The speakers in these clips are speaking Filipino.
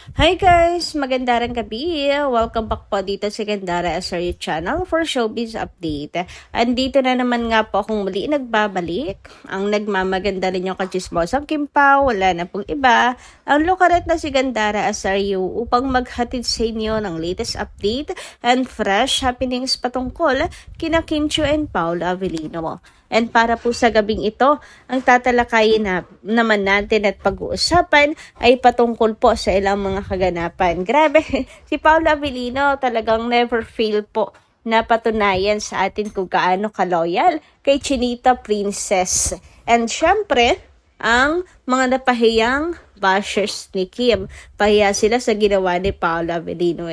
Hi guys! Magandang gabi! Welcome back po dito sa Gandara SRU channel for showbiz update. Andito na naman nga po akong muli nagbabalik. Ang nagmamaganda rin yung kachismosang Kim Pao, wala na pong iba. Ang lukaret na si Gandara SRU upang maghatid sa inyo ng latest update and fresh happenings patungkol kina Kim Chiu and Paolo Avellino. And para po sa gabing ito, ang tatalakayin naman natin at pag-uusapan ay patungkol po sa ilang mga kaganapan. Grabe, si Paolo Avellino talagang never fail po na patunayan sa atin kung gaano ka-loyal kay Chinita Princess. And syempre, ang mga napahiyang bashers ni Kim. Pahiya sila sa ginawa ni Paolo Avellino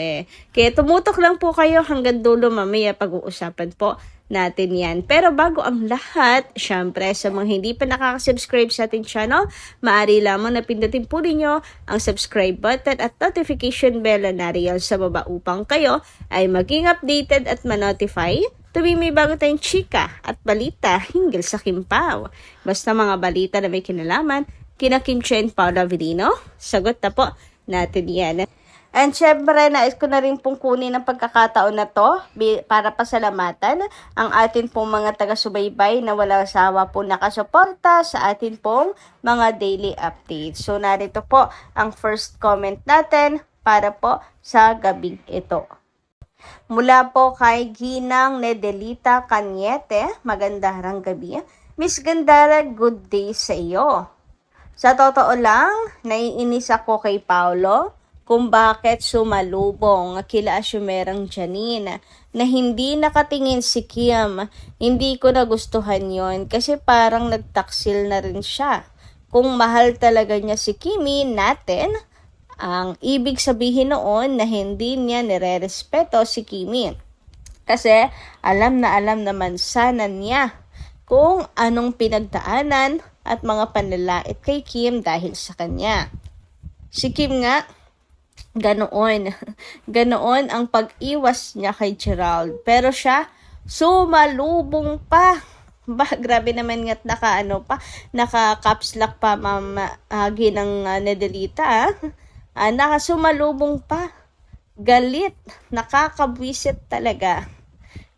Kaya tumutok lang po kayo hanggang dulo, mamaya pag-uusapan po natin yan. Pero bago ang lahat, syempre sa mga hindi pa nakaka-subscribe sa ating channel, maaari lamang na pindutin po ninyo ang subscribe button at notification bell na nariyan sa baba upang kayo ay maging updated at ma-notify tuwing may bago tayong chika at balita hinggil sa Kim Pao. Basta mga balita na may kinalaman kina Kim Chiu and Paolo Avellino, sagot na po natin yan. And syempre, nais ko na rin pong kunin ang pagkakataon na to para pasalamatan ang atin pong mga taga-subaybay na walang sawa po nakasuporta sa atin pong mga daily updates. So, narito po ang first comment natin para po sa gabing ito. Mula po kay Ginang Nedelita Cañete, magandang gabi. Miss Gandara, good day sa iyo. Sa totoo lang, naiinis ako kay Paolo kung bakit sumalubong kila Asyumerang Janine na hindi nakatingin si Kim. Hindi ko nagustuhan yon kasi parang nagtaksil na rin siya. Kung mahal talaga niya si Kimi natin, ang ibig sabihin noon na hindi niya nire-respeto si Kimi. Kasi alam naman sana niya kung anong pinagdaanan at mga panlalait kay Kim dahil sa kanya. Si Kim nga, ganoon ang pag-iwas niya kay Gerald. Pero siya, sumalubong pa. Grabe naman nga't naka-caps lock pa Ginang Nedelita. Nakasumalubong pa. Galit, nakakabwisit talaga.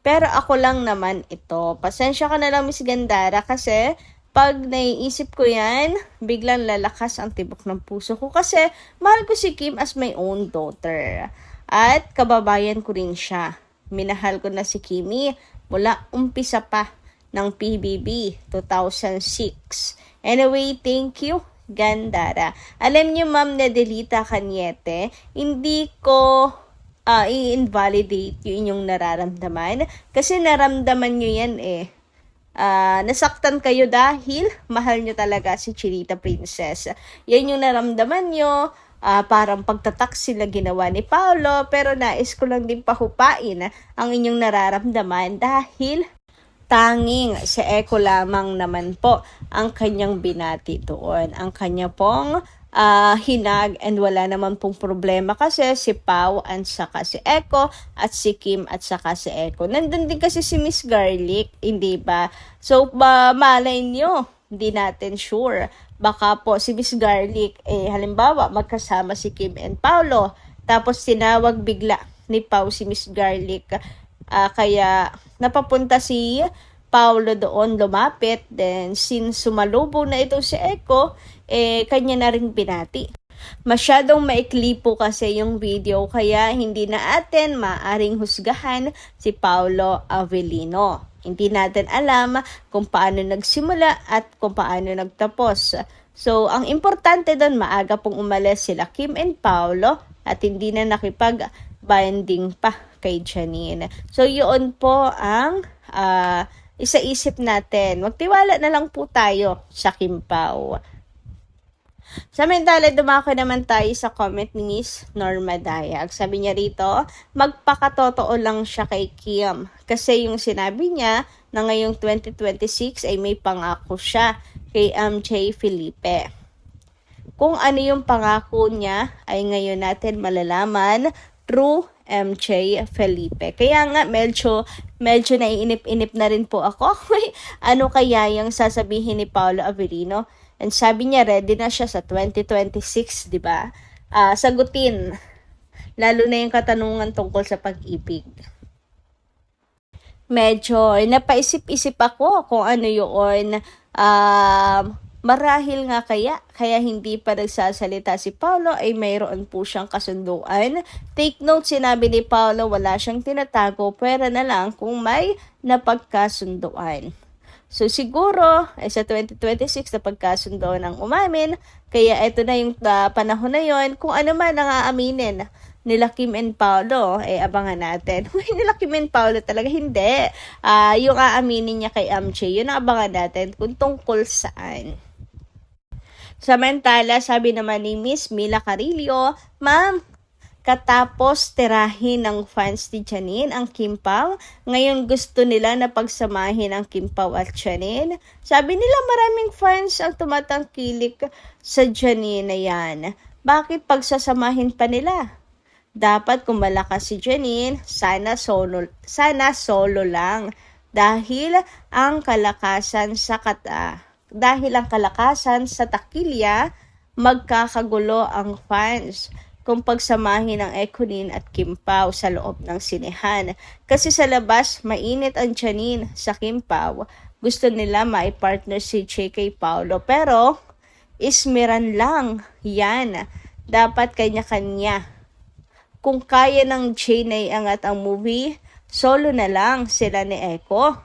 Pero ako lang naman ito. Pasensya ka na lang, Miss Gandara, kasi pag naiisip ko yan, biglang lalakas ang tibok ng puso ko kasi mahal ko si Kim as my own daughter. At kababayan ko rin siya. Minahal ko na si Kimi mula umpisa pa ng PBB 2006. Anyway, thank you, Gandara. Alam niyo, Ma'am Nedelita Cañete, hindi ko i-invalidate yung inyong nararamdaman kasi naramdaman nyo yan nasaktan kayo dahil mahal nyo talaga si Chinita Princess. Yan yung naramdaman nyo, parang pagtataksil na ginawa ni Paolo, pero nais ko lang din pahupain ang inyong nararamdaman dahil tanging si Eko lamang naman po ang kanyang binati doon. Ang kanya pong hinag and wala naman pong problema kasi si Pao at saka si Eko at si Kim at saka si Eko. Nandun din kasi si Miss Garlic, hindi ba? So, malay nyo, hindi natin sure. Baka po si Miss Garlic, halimbawa, magkasama si Kim and Paolo, tapos tinawag bigla ni Pao si Miss Garlic. Kaya napapunta si Paolo doon, lumapit, then since sumalubong na ito si Eko, kanya na rin binati. Masyadong maikli po kasi yung video kaya hindi na atin maaring husgahan si Paolo Avellino. Hindi natin alam kung paano nagsimula at kung paano nagtapos. So, ang importante doon, maaga pong umalis sila Kim and Paolo at hindi na nakipag-binding pa kay Janine. So, yun po ang isaisip natin. Magtiwala na lang po tayo sa Kim Pao. Samantala, dumako naman tayo sa comment ni Miss Norma Dayag. Sabi niya rito, magpakatotoo lang siya kay Kim. Kasi yung sinabi niya na ngayong 2026 ay may pangako siya kay MJ Felipe. Kung ano yung pangako niya ay ngayon natin malalaman through MJ Felipe. Kaya nga medyo naiinip-inip na rin po ako. Ano kaya yung sasabihin ni Paolo Avellino? And sabi niya ready na siya sa 2026, 'di ba? sagutin. Lalo na yung katanungan tungkol sa pag-ibig. Medyo napaisip-isip ako kung ano yun. Marahil nga kaya hindi pa nagsasalita si Paolo ay mayroon po siyang kasunduan. Take note, sinabi ni Paolo wala siyang tinatago, pwera na lang kung may napagkasunduan. So siguro sa 2026 na pagkasunduan ng umamin, kaya ito na yung panahon na yon. Kung ano man ang aaminin nila Kim and Paolo, abangan natin. Nila Kim and Paolo talaga, hindi. Yung aaminin niya kay MJ, yun ang abangan natin kung tungkol saan. Samantala, sabi naman ni Miss Mila Carillo, Ma'am, katapos tirahin ng fans ni Janine ang Kim Pao, ngayon gusto nila na pagsamahin ang Kim Pao at Janine. Sabi nila maraming fans ang tumatangkilik sa Janine na yan. Bakit pagsasamahin pa nila? Dapat kung malakas si Janine, sana solo lang. Dahil ang kalakasan sa takilya, magkakagulo ang fans kung pagsamahin ng Econin at Kim Pao sa loob ng sinehan. Kasi sa labas, mainit ang Janine. Sa Kim Pao, gusto nila maipartner si JK Paolo. Pero, ismeran lang. Yan. Dapat kanya-kanya. Kung kaya ng J na iangat ang movie, solo na lang sila ni Eco.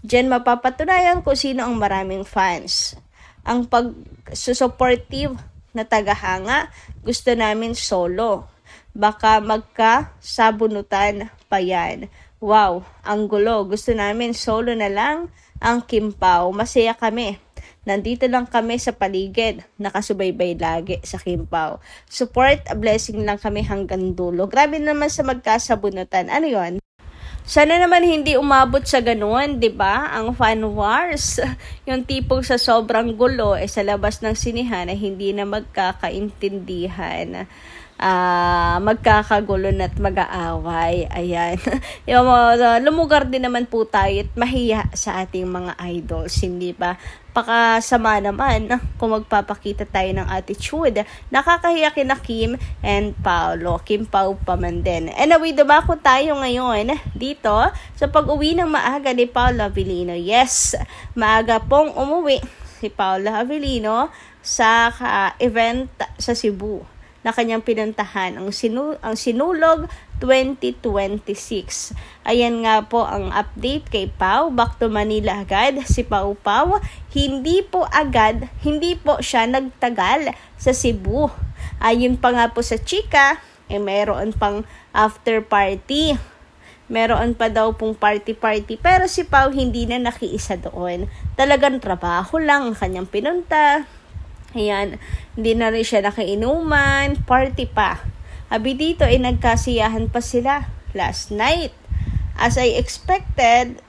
Diyan mapapatunayan kung sino ang maraming fans. Ang pag-supportive na tagahanga, gusto namin solo. Baka magkasabunutan pa yan. Wow, ang gulo. Gusto namin solo na lang ang Kim Pao. Masaya kami. Nandito lang kami sa paligid. Nakasubaybay lagi sa Kim Pao. Support, a blessing lang kami hanggang dulo. Grabe naman sa magkasabunutan. Ano yon? Sana naman hindi umabot sa ganun, 'di ba? Ang fan wars, yung tipong sa sobrang gulo sa labas ng sinihan ay hindi na magkakaintindihan. Magkakagulo at mag-aaway. Ayan. Lumugar din naman po tayo at mahiya sa ating mga idols, hindi ba? Pakasama naman kung magpapakita tayo ng attitude. Nakakahiya kina Kim and Paolo. Kim Pao pa man din. Anyway, dumako tayo ngayon dito sa pag-uwi ng maaga ni Paolo Avellino. Yes, maaga pong umuwi si Paolo Avellino sa event sa Cebu na kanyang pinuntahan, ang Sinulog 2026. Ayan nga po ang update kay Pao. Back to Manila agad si Pao. Hindi po siya nagtagal sa Cebu. Ayun pa nga po sa chika, meron pang after party. Meron pa daw pong party. Pero si Pao hindi na nakiisa doon. Talagang trabaho lang ang kanyang pinunta. Ayan, hindi na rin siya nakainuman, party pa. Abi dito nagkasiyahan pa sila last night. As I expected,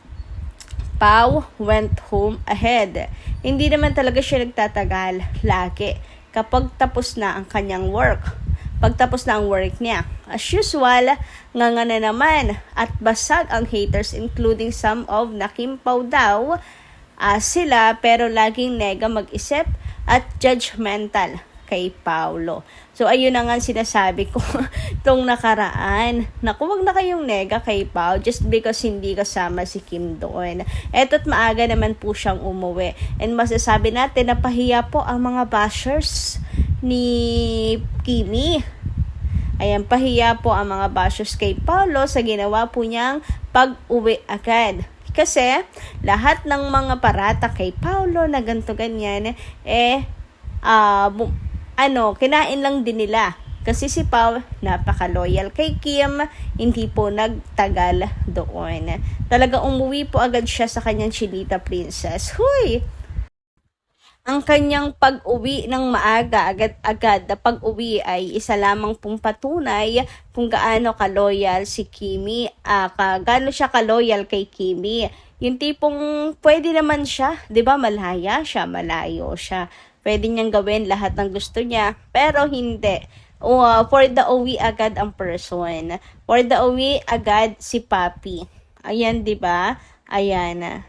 Pao went home ahead. Hindi naman talaga siya nagtatagal lagi kapag tapos na ang kanyang work. Pagtapos na ang work niya. As usual, nga na naman at basag ang haters including some of na Kim Pao daw sila pero laging nega mag-isip at judgmental kay Paolo. So, ayun na nga sinasabi ko tong nakaraan. Naku, wag na kayong nega kay Pao just because hindi kasama si Kim doon. Eto't maaga naman po siyang umuwi. And masasabi natin na pahiya po ang mga bashers ni Kimi. Ayan, pahiya po ang mga bashers kay Paolo sa ginawa po niyang pag-uwi agad. Kasi lahat ng mga parata kay Paolo na ganto ganyan kinain lang din nila. Kasi si Pao napaka-loyal kay Kim, hindi po nagtagal doon. Talaga umuwi po agad siya sa kanyang Chinita Princess. Huy! Ang kanyang pag-uwi ng maaga, agad-agad na pag-uwi ay isa lamang pong patunay kung gaano ka-loyal si Kimi, gaano siya ka-loyal kay Kimi. Yung tipong pwede naman siya, 'di ba? Malaya siya, malayo siya. Pwede niyang gawin lahat ng gusto niya, pero hindi. For the uwi agad ang person. For the uwi agad si Papi. Ayan, 'di ba? Ayan.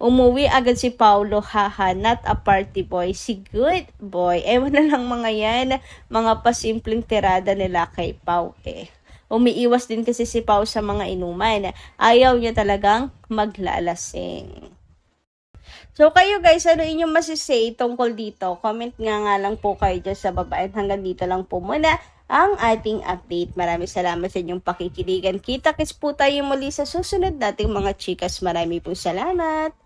Umuwi agad si Paulo, haha, not a party boy, si good boy. Ewan na lang mga yan, mga pasimpleng tirada nila kay Pau eh. Umiiwas din kasi si Pau sa mga inuman. Ayaw niya talagang maglalasing. So kayo guys, ano inyong masisay tungkol dito? Comment nga lang po kayo dyan sa baba. At hanggang dito lang po muna ang ating update. Maraming salamat sa inyong pakikiligan. Kita-kits po tayo muli sa susunod nating mga chikas. Maraming po salamat.